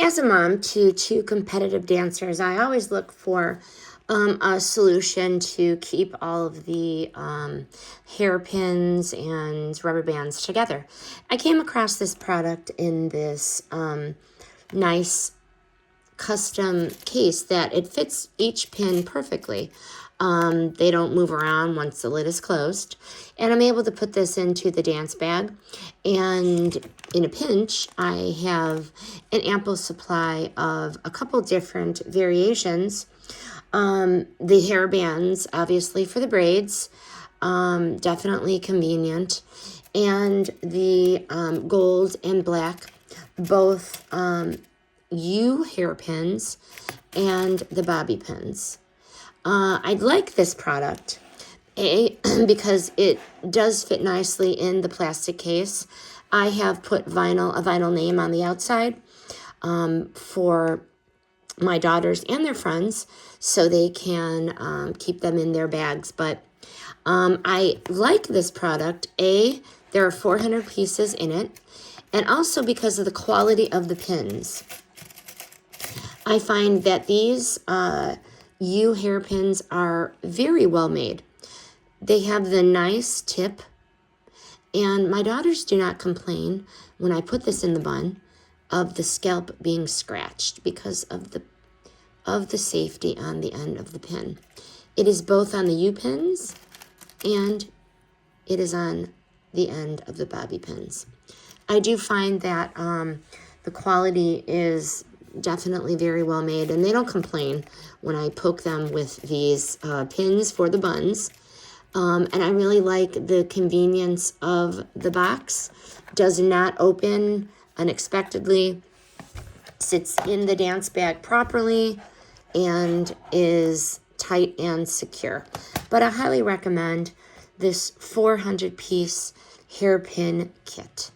As a mom to two competitive dancers, I always look for a solution to keep all of the hairpins and rubber bands together. I came across this product in this nice custom case that it fits each pin perfectly. They don't move around once the lid is closed. And I'm able to put this into the dance bag. And in a pinch, I have an ample supply of a couple different variations. The hair bands, obviously, for the braids, definitely convenient. And the gold and black, both U hairpins and the bobby pins. I like this product, because it does fit nicely in the plastic case. I have put a vinyl name on the outside for my daughters and their friends so they can keep them in their bags. But I like this product. There are 400 pieces in it, and also because of the quality of the pins. I find that these U hairpins are very well made. They have the nice tip, and my daughters do not complain when I put this in the bun of the scalp being scratched because of the safety on the end of the pin. It is both on the U pins and it is on the end of the bobby pins. I do find that the quality is definitely very well made, and they don't complain when I poke them with these pins for the buns. And I really like the convenience of the box. Does not open unexpectedly, sits in the dance bag properly, and is tight and secure. But I highly recommend this 400-piece hairpin kit.